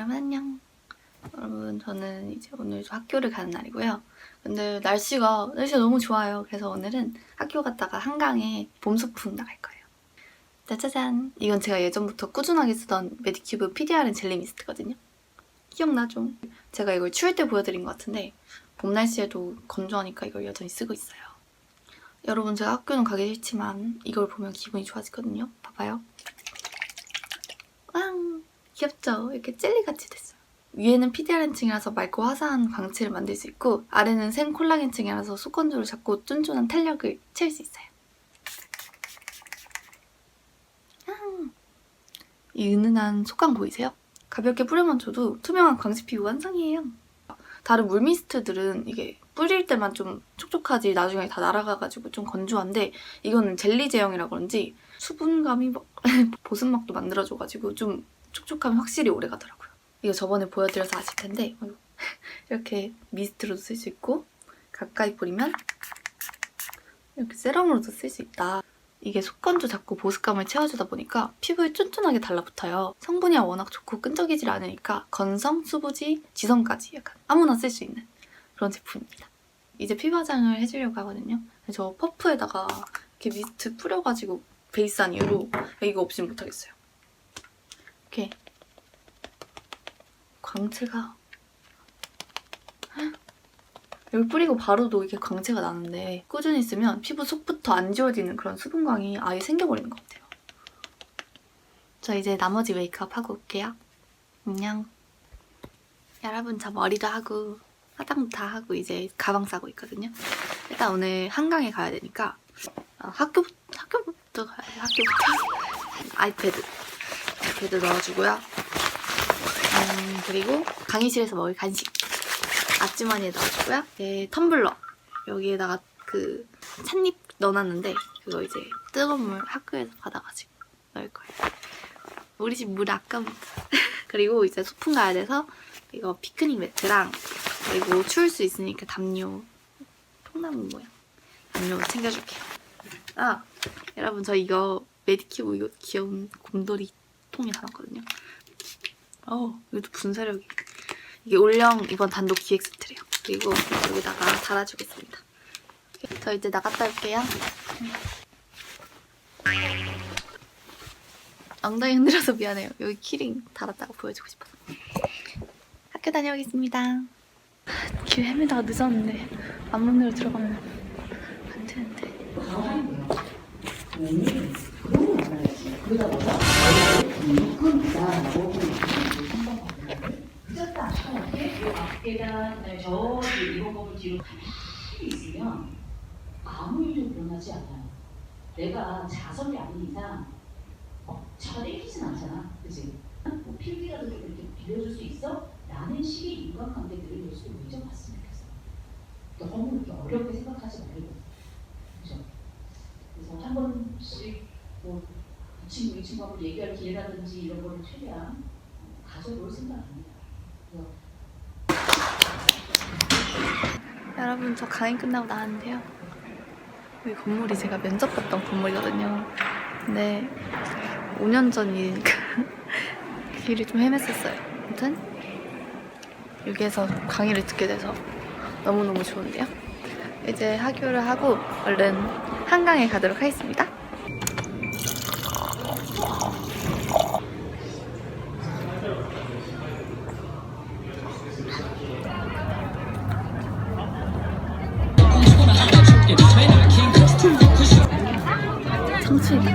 여러분 안녕. 여러분 저는 이제 오늘 학교를 가는 날이고요. 근데 날씨가 너무 좋아요. 그래서 오늘은 학교 갔다가 한강에 봄 소풍 나갈 거예요. 짜자잔! 이건 제가 예전부터 꾸준하게 쓰던 메디큐브 PDRN 젤리 미스트거든요. 기억나죠? 제가 이걸 추울 때 보여드린 것 같은데 봄 날씨에도 건조하니까 이걸 여전히 쓰고 있어요. 여러분 제가 학교는 가기 싫지만 이걸 보면 기분이 좋아지거든요. 봐봐요. 왕! 귀엽죠? 이렇게 젤리같이 됐어요. 위에는 PDRN층이라서 맑고 화사한 광채를 만들 수 있고 아래는 생 콜라겐층이라서 속건조를 잡고 쫀쫀한 탄력을 채울 수 있어요. 이 은은한 속감 보이세요? 가볍게 뿌려만 줘도 투명한 광채 피부 완성이에요. 다른 물 미스트들은 이게 뿌릴 때만 좀 촉촉하지 나중에 다 날아가가지고 좀 건조한데 이거는 젤리 제형이라 그런지 수분감이 막 보습막도 만들어줘가지고 좀 촉촉함이 확실히 오래가더라고요. 이거 저번에 보여드려서 아실 텐데 이렇게 미스트로도 쓸 수 있고 가까이 뿌리면 이렇게 세럼으로도 쓸 수 있다. 이게 속건조 잡고 보습감을 채워주다 보니까 피부에 쫀쫀하게 달라붙어요. 성분이 워낙 좋고 끈적이질 않으니까 건성, 수부지, 지성까지 약간 아무나 쓸 수 있는 그런 제품입니다. 이제 피부 화장을 해주려고 하거든요. 저 퍼프에다가 이렇게 미스트 뿌려가지고 베이스한 이후로 이거 없이는 못하겠어요. 이렇게 광채가 여기 뿌리고 바로도 이게 광채가 나는데 꾸준히 쓰면 피부 속부터 안 지워지는 그런 수분광이 아예 생겨버리는 것 같아요. 저 이제 나머지 메이크업 하고 올게요. 안녕. 여러분 저 머리도 하고 화장도 다 하고 이제 가방 싸고 있거든요. 일단 오늘 한강에 가야 되니까 학교부터 가야 돼요. 학교부터. 아이패드 넣어주고요. 그리고 강의실에서 먹을 간식 앞주머니에 넣어주고요. 텀블러 여기에다가 그 찻잎 넣어놨는데 그거 이제 뜨거운 물 학교에서 받아가지고 넣을 거예요. 우리 집 물 아까부터. 그리고 이제 소풍 가야 돼서 이거 피크닉 매트랑 그리고 추울 수 있으니까 담요 통나무 모양 담요 챙겨줄게요. 아 여러분 저 이거 메디큐브 이거 귀여운 곰돌이 통에 담았거든요. 이것도 분사력이 이게 올영 이번 단독 기획 세트래요. 그리고 여기다가 달아주겠습니다. 저 이제 나갔다 올게요. 엉덩이 흔들어서 미안해요. 여기 키링 달았다고 보여주고 싶어서. 학교 다녀오겠습니다. 길 헤매다가 늦었는데 앞문으로 들어가면 안 되는데. 계단, 저기 이번 거를 뒤로 가만히 있으면 아무 일도 일어나지 않아요. 내가 자석이 아닌 이상 차가 땡기진 않잖아. 그치? 뭐 필기라도 좀 이렇게 빌려줄 수 있어? 라는 식의 인간관계들을 요즘에 맺어봤으면 좋겠어. 너무 이렇게 어렵게 생각하지 말고. 그죠? 그래서 한 번씩 뭐 이 친구, 이 친구하고 얘기할 기회라든지 이런 거를 최대한 가져볼 생각입니다. 여러분 저 강의 끝나고 나왔는데요. 여기 건물이 제가 면접 봤던 건물이거든요. 근데 5년 전 일이니까 길을 좀 헤맸었어요. 아무튼 여기에서 강의를 듣게 돼서 너무너무 좋은데요. 이제 하교를 하고 얼른 한강에 가도록 하겠습니다. 청춘이다.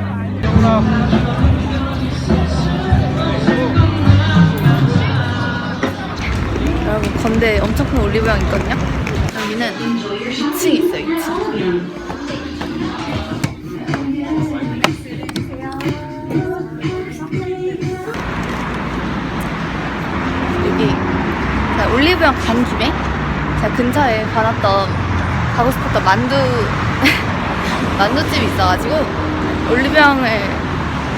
여러분 건대 엄청 큰 올리브영 있거든요. 여기는 2층 있어요. 2층. 여기 제가 올리브영 간 김에 제가 근처에 가고 싶었던 만두집이 있어가지고 올리브영을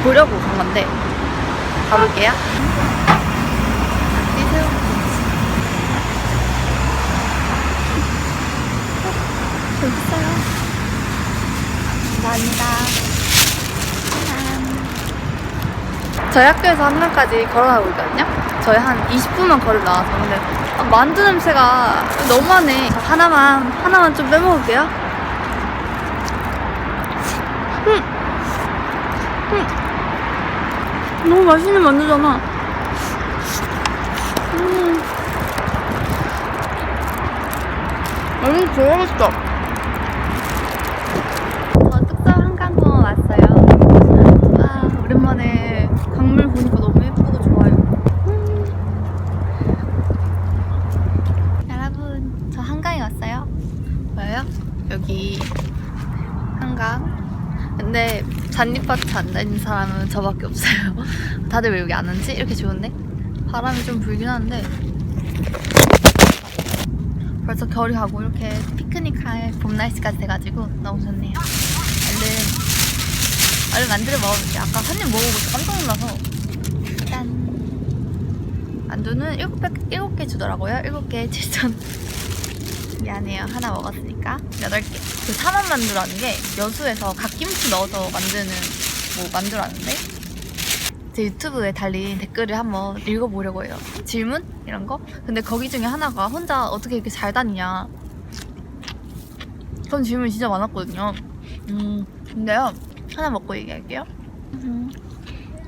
보려고 간 건데 가볼게요. 여기 있어요. 감사합니다. 저희 학교에서 한강까지 걸어가고 있거든요. 저희 한 20분만 걸어 나와서. 근데 만두 냄새가 너무하네. 하나만 좀 빼먹을게요. 너무 맛있는 만두잖아. 너무 좋아했어. 저 뚝섬 한강공원 왔어요. 아, 오랜만에 강물 보니까 너무 예쁘고 좋아요. 여러분, 저 한강에 왔어요. 보여요? 여기 한강. 근데 잔디밭에 앉아있는 사람은 저밖에 없어요. 다들 왜 여기 안 앉지? 이렇게 좋은데? 바람이 좀 불긴 하는데 벌써 겨울이 가고 이렇게 피크닉할 봄 날씨까지 돼가지고 너무 좋네요. 얼른 만두를 먹어볼게요. 아까 한 입 먹어보고 깜짝 놀라서. 짠! 만두는 7개 주더라고요. 7개에 7,000원. 미안해요. 하나 먹었으니까 8개. 그 사만만두라는 게 여수에서 갓김치 넣어서 만드는 뭐 만두라는데 제 유튜브에 달린 댓글을 한번 읽어보려고 해요. 질문? 이런 거? 근데 거기 중에 하나가 혼자 어떻게 이렇게 잘 다니냐, 그런 질문이 진짜 많았거든요. 근데요, 하나 먹고 얘기할게요.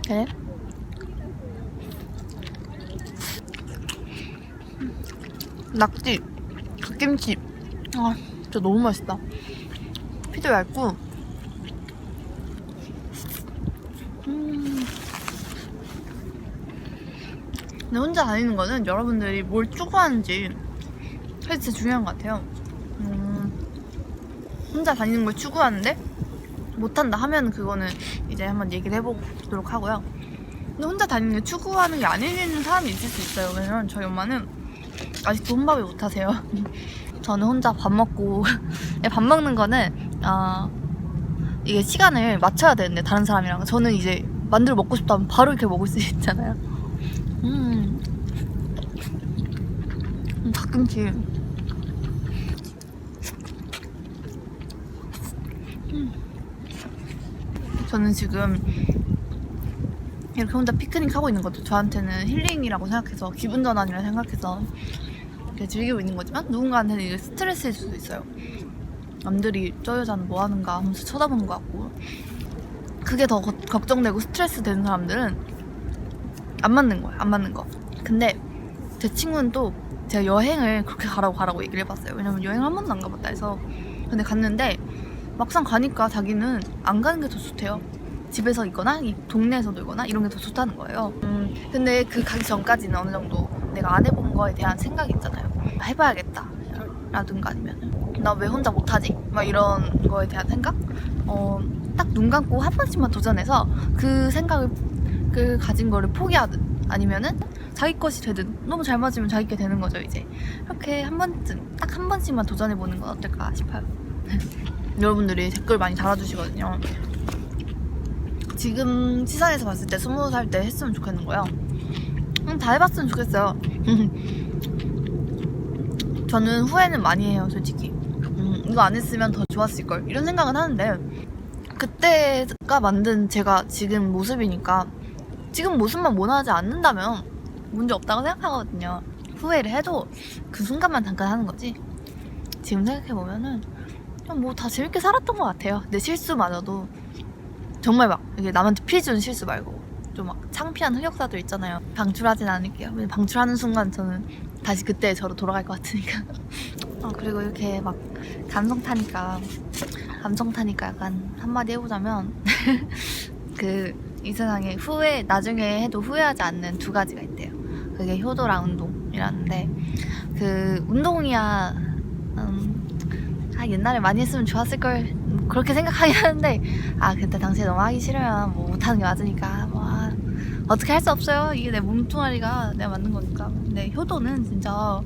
그래? 낙지, 갓김치. 아, 진짜 너무 맛있다. 피도 얇고. 근데 혼자 다니는 거는 여러분들이 뭘 추구하는지 그게 진짜 중요한 것 같아요. 혼자 다니는 걸 추구하는데 못한다 하면 그거는 이제 한번 얘기를 해보도록 하고요. 근데 혼자 다니는 게 추구하는 게 아닌 사람이 있을 수 있어요. 왜냐면 저희 엄마는 아직도 혼밥을 못하세요. 저는 혼자 밥 먹고 밥 먹는 거는 이게 시간을 맞춰야 되는데 다른 사람이랑, 저는 이제 만두를 먹고 싶다면 바로 이렇게 먹을 수 있잖아요. 갓김치. 저는 지금 이렇게 혼자 피크닉 하고 있는 것도 저한테는 힐링이라고 생각해서, 기분 전환이라 생각해서 이렇게 즐기고 있는 거지만, 누군가한테는 이게 스트레스일 수도 있어요. 남들이 저 여자는 뭐 하는가 하면서 쳐다보는 것 같고, 그게 더 걱정되고 스트레스 되는 사람들은 안 맞는 거예요. 안 맞는 거. 근데 제 친구는 또 제가 여행을 그렇게 가라고 얘기를 해봤어요. 왜냐면 여행을 한 번도 안 가봤다 해서. 근데 갔는데 막상 가니까 자기는 안 가는 게 더 좋대요. 집에서 있거나 이 동네에서 놀거나 이런 게 더 좋다는 거예요. 근데 그 가기 전까지는 어느 정도 내가 안 해본 거에 대한 생각이 있잖아요. 해봐야겠다 라든가, 아니면 나 왜 혼자 못하지? 막 이런 거에 대한 생각? 딱 눈 감고 한 번씩만 도전해서 그 생각을 가진 거를 포기하든, 아니면은 자기 것이 되든, 너무 잘 맞으면 자기 게 되는 거죠. 이제 이렇게 한 번쯤, 딱 한 번씩만 도전해보는 건 어떨까 싶어요. 여러분들이 댓글 많이 달아주시거든요. 지금 시선에서 봤을 때 20살 때 했으면 좋겠는 거예요. 다 해봤으면 좋겠어요. 저는 후회는 많이 해요, 솔직히. 이거 안 했으면 더 좋았을걸, 이런 생각은 하는데, 그때가 만든 제가 지금 모습이니까 지금 모습만 원하지 않는다면 문제 없다고 생각하거든요. 후회를 해도 그 순간만 잠깐 하는 거지, 지금 생각해보면은 그냥 뭐 다 재밌게 살았던 것 같아요. 내 실수마저도 정말 막 이게 남한테 피해 주는 실수 말고 좀 막 창피한 흑역사들 있잖아요. 방출하진 않을게요. 방출하는 순간 저는 다시 그때의 저로 돌아갈 것 같으니까. 그리고 이렇게 막 감성 타니까 약간 한마디 해보자면 이 세상에 나중에 해도 후회하지 않는 두 가지가 있대요. 그게 효도랑 운동이라는데, 운동이야 옛날에 많이 했으면 좋았을걸, 그렇게 생각하긴 하는데, 그때 당시에 너무 하기 싫으면 뭐 못하는 게 맞으니까 어떻게 할 수 없어요. 이게 내 몸뚱아리가 내가 만든 거니까. 근데 효도는 진짜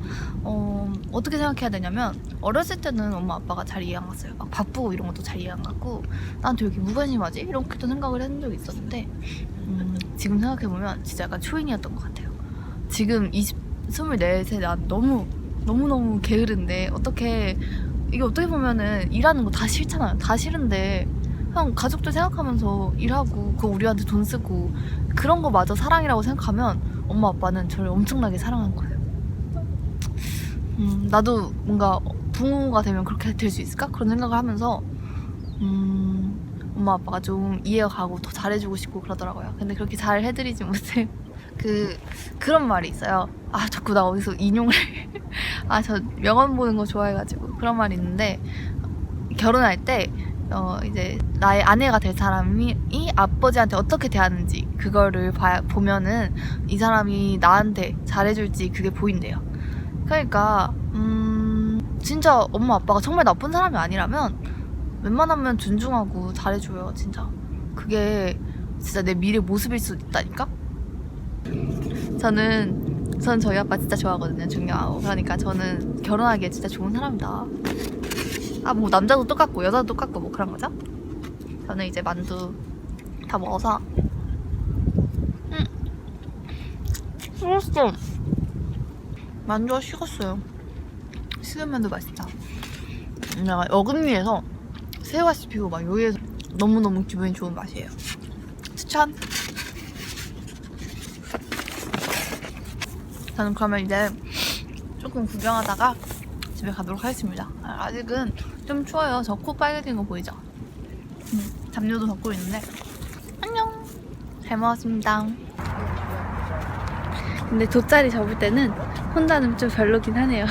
어떻게 생각해야 되냐면, 어렸을 때는 엄마 아빠가 잘 이해 안 갔어요. 막 바쁘고 이런 것도 잘 이해 안 갔고, 나한테 왜 이렇게 무관심하지? 이렇게도 생각을 했던 적이 있었는데, 지금 생각해보면 진짜 약간 초인이었던 것 같아요. 지금 24세 난 너무너무 게으른데, 이게 어떻게 보면은 일하는 거 다 싫잖아요. 다 싫은데 그냥 가족들 생각하면서 일하고, 그거 우리한테 돈 쓰고, 그런 거 마저 사랑이라고 생각하면 엄마 아빠는 저를 엄청나게 사랑한 거예요. 나도 뭔가 부모가 되면 그렇게 될 수 있을까? 그런 생각을 하면서 엄마 아빠가 좀 이해가 가고 더 잘해주고 싶고 그러더라고요. 근데 그렇게 잘 해드리지 못해요. 그런 말이 있어요. 아, 자꾸 나 어디서 인용을 아, 저 명언 보는 거 좋아해가지고 그런 말이 있는데, 결혼할 때 이제 나의 아내가 될 사람이 아버지한테 어떻게 대하는지 그거를 보면은 이 사람이 나한테 잘해줄지 그게 보인대요. 그러니까 진짜 엄마 아빠가 정말 나쁜 사람이 아니라면 웬만하면 존중하고 잘해줘요. 진짜 그게 진짜 내 미래 모습일 수 있다니까. 저는 저희 아빠 진짜 좋아하거든요. 존경하고. 그러니까 저는 결혼하기에 진짜 좋은 사람이다. 아, 뭐 남자도 똑같고 여자도 똑같고 뭐 그런 거죠. 저는 이제 만두 다 먹어서 식었어. 만두가 식었어요. 식은 만두 맛있다. 내가 어금니에서 새우가 씹히고 막 여기에서 너무너무 기분이 좋은 맛이에요. 추천! 저는 그러면 이제 조금 구경하다가 집에 가도록 하겠습니다. 아직은 좀 추워요. 저 코 빨개진 거 보이죠? 담요도 덮고 있는데. 안녕! 잘 먹었습니다. 근데 돗자리 접을 때는 혼자는 좀 별로긴 하네요.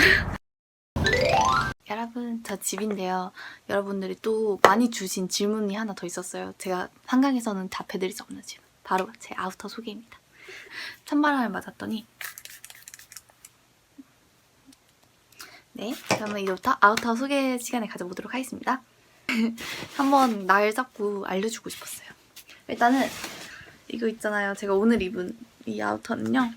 여러분, 저 집인데요. 여러분들이 또 많이 주신 질문이 하나 더 있었어요. 제가 한강에서는 답해드릴 수 없는 질문. 바로 제 아우터 소개입니다. 찬바람을 맞았더니 네, 그러면 이제부터 아우터 소개 시간을 가져보도록 하겠습니다. 한번 날 잡고 알려주고 싶었어요. 일단은 이거 있잖아요. 제가 오늘 입은 이 아우터는요.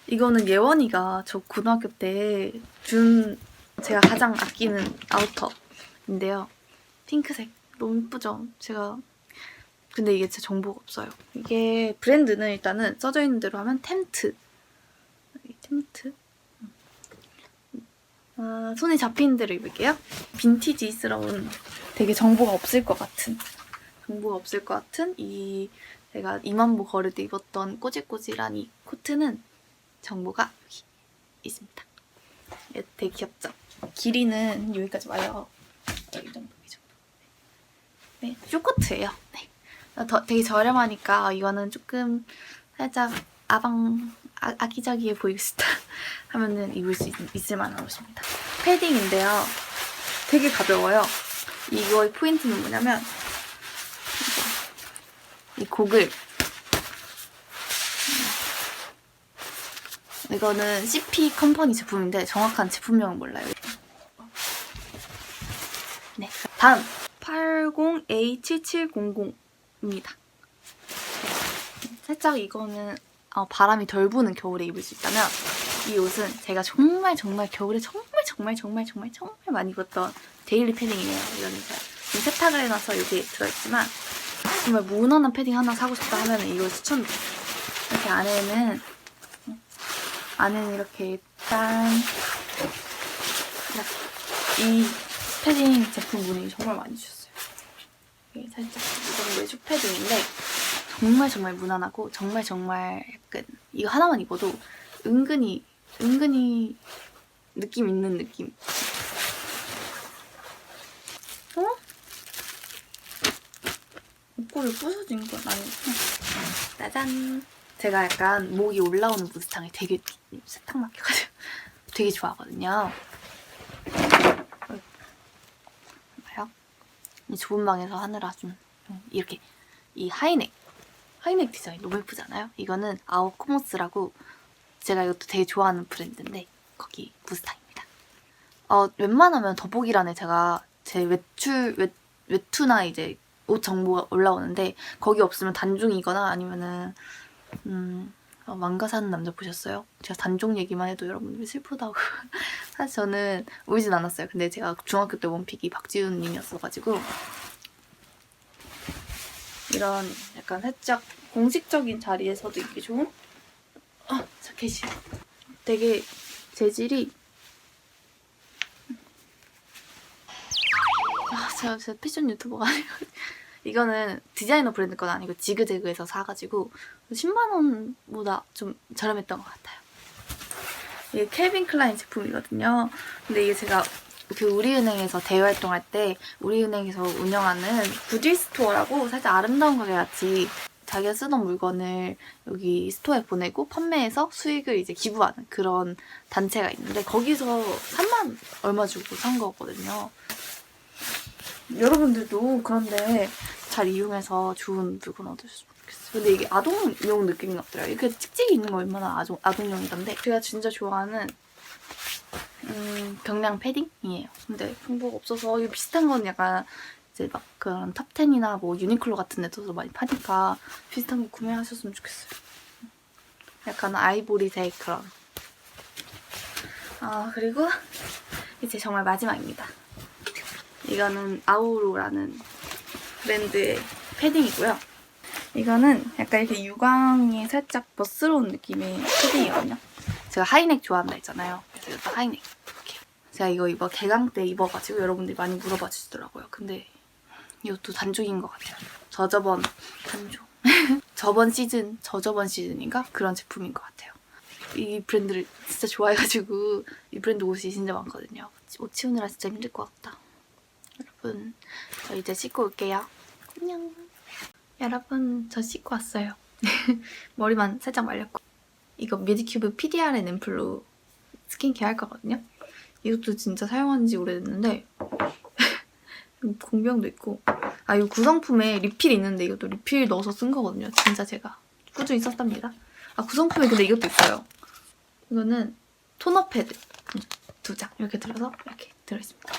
이거는 예원이가 저 고등학교 때 준 제가 가장 아끼는 아우터인데요. 핑크색 너무 예쁘죠? 근데 이게 제 정보가 없어요. 이게 브랜드는 일단은 써져 있는 대로 하면 템트. 손에 잡히는 대로 입을게요. 빈티지스러운 되게 정보가 없을 것 같은 이 제가 2만보 걸을 때 입었던 꼬질꼬질한 이 코트는 정보가 여기 있습니다. 얘 되게 귀엽죠? 길이는 여기까지 와요. 이 정도. 네, 쇼코트예요. 네. 되게 저렴하니까 이거는 조금 살짝 아기자기해 보이고 싶다 하면은 입을 수 있을 만한 옷입니다. 패딩인데요. 되게 가벼워요. 이거의 포인트는 뭐냐면 이 곡을 이거는 CP 컴퍼니 제품인데 정확한 제품명은 몰라요. 네, 다음 80A7700입니다. 살짝 이거는 바람이 덜 부는 겨울에 입을 수 있다면 이 옷은 제가 정말 겨울에 정말 많이 입었던 데일리 패딩이에요. 이거는 제가 좀 세탁을 해놔서 여기에 들어있지만 정말 무난한 패딩 하나 사고 싶다 하면 이걸 추천드려요. 이렇게 안에는 이렇게 짠 이 패딩 제품 문의 정말 많이 주셨어요. 이게 살짝 이건 외주 패딩인데 정말 무난하고 정말 약간 이거 하나만 입어도 은근히 느낌 있는 느낌. 목걸이 부서진 건 아니고. 짜잔. 제가 약간 목이 올라오는 무스탕을 되게 세탁 막혀가지고 되게 좋아하거든요. 봐요. 이 좁은 방에서 하느라 좀 이렇게 이 하이넥 디자인 너무 예쁘잖아요. 이거는 아웃코모스라고 제가 이것도 되게 좋아하는 브랜드인데 거기 무스탕입니다. 웬만하면 더보기란에 제가 제 외투나 이제 옷 정보가 올라오는데 거기 없으면 단종이거나 아니면은 망가 사는 남자 보셨어요? 제가 단종 얘기만 해도 여러분들이 슬프다고. 사실 저는 울진 않았어요. 근데 제가 중학교 때 원픽이 박지훈님이었어가지고 이런 약간 살짝 공식적인 자리에서도 입기 좋은 자켓이에요. 되게 재질이 제가 패션 유튜버가 아니고 이거는 디자이너 브랜드 건 아니고 지그재그에서 사가지고 10만 원보다 좀 저렴했던 것 같아요. 이게 캘빈 클라인 제품이거든요. 근데 이게 제가 그 우리은행에서 대외 활동할 때 우리은행에서 운영하는 구디 스토어라고 살짝 아름다운 가게 같이 자기가 쓰던 물건을 여기 스토어에 보내고 판매해서 수익을 이제 기부하는 그런 단체가 있는데 거기서 3만 얼마 주고 산 거거든요. 여러분들도 그런데 잘 이용해서 좋은 물건 얻으셨으면 좋겠어요. 근데 이게 아동용 느낌이 없더라고요. 이렇게 찍찍이 있는 거 얼마나 아동용이던데 제가 진짜 좋아하는 경량 패딩이에요. 근데 정보가 없어서 이거 비슷한 건 약간 이제 막 그런 탑10이나 뭐 유니클로 같은 데서도 많이 파니까 비슷한 거 구매하셨으면 좋겠어요. 약간 아이보리색 그런. 그리고 이제 정말 마지막입니다. 이거는 아우로라는 브랜드의 패딩이고요. 이거는 약간 이렇게 유광이 살짝 멋스러운 느낌의 패딩이거든요. 제가 하이넥 좋아한다 했잖아요. 그래서 이것도 하이넥. 이렇게. 제가 이거 개강 때 입어가지고 여러분들이 많이 물어봐 주시더라고요. 근데 이것도 단종인 것 같아요. 저저번 단종. 저저번 시즌인가? 그런 제품인 것 같아요. 이 브랜드를 진짜 좋아해가지고 이 브랜드 옷이 진짜 많거든요. 옷 치우느라 진짜 힘들 것 같다. 여러분, 저 이제 씻고 올게요. 안녕. 여러분, 저 씻고 왔어요. 머리만 살짝 말렸고. 이거 메디큐브 PDRN 앰플로 스킨케어 할 거거든요. 이것도 진짜 사용한 지 오래됐는데 공병도 있고 이 구성품에 리필이 있는데 이것도 리필 넣어서 쓴 거거든요. 진짜 제가 꾸준히 썼답니다. 구성품에 근데 이것도 있어요. 이거는 토너 패드 2장 이렇게 들어서 이렇게 들어있습니다.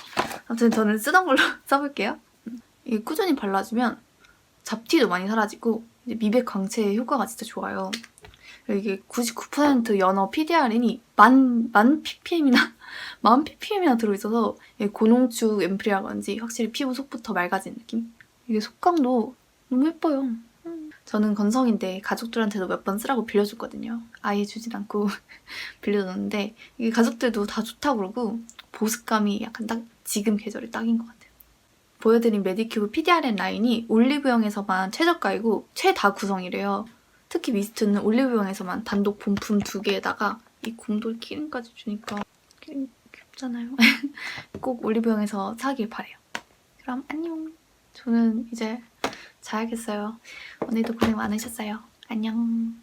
아무튼 저는 쓰던 걸로 써볼게요. 이게 꾸준히 발라주면 잡티도 많이 사라지고 이제 미백 광채 효과가 진짜 좋아요. 이게 99% 연어 PDRN이 만 ppm이나 들어있어서 고농축 앰플이라 그런지 확실히 피부 속부터 맑아지는 느낌? 이게 속감도 너무 예뻐요. 저는 건성인데 가족들한테도 몇 번 쓰라고 빌려줬거든요. 아예 주진 않고 빌려줬는데 이게 가족들도 다 좋다고 그러고 보습감이 약간 딱 지금 계절에 딱인 것 같아요. 보여드린 메디큐브 PDRN 라인이 올리브영에서만 최저가이고 최다 구성이래요. 특히 미스트는 올리브영에서만 단독 본품 2개에다가 이 곰돌 키링까지 주니까 키링 귀엽잖아요. 꼭 올리브영에서 사길 바래요. 그럼 안녕. 저는 이제 자야겠어요. 오늘도 고생 많으셨어요. 안녕.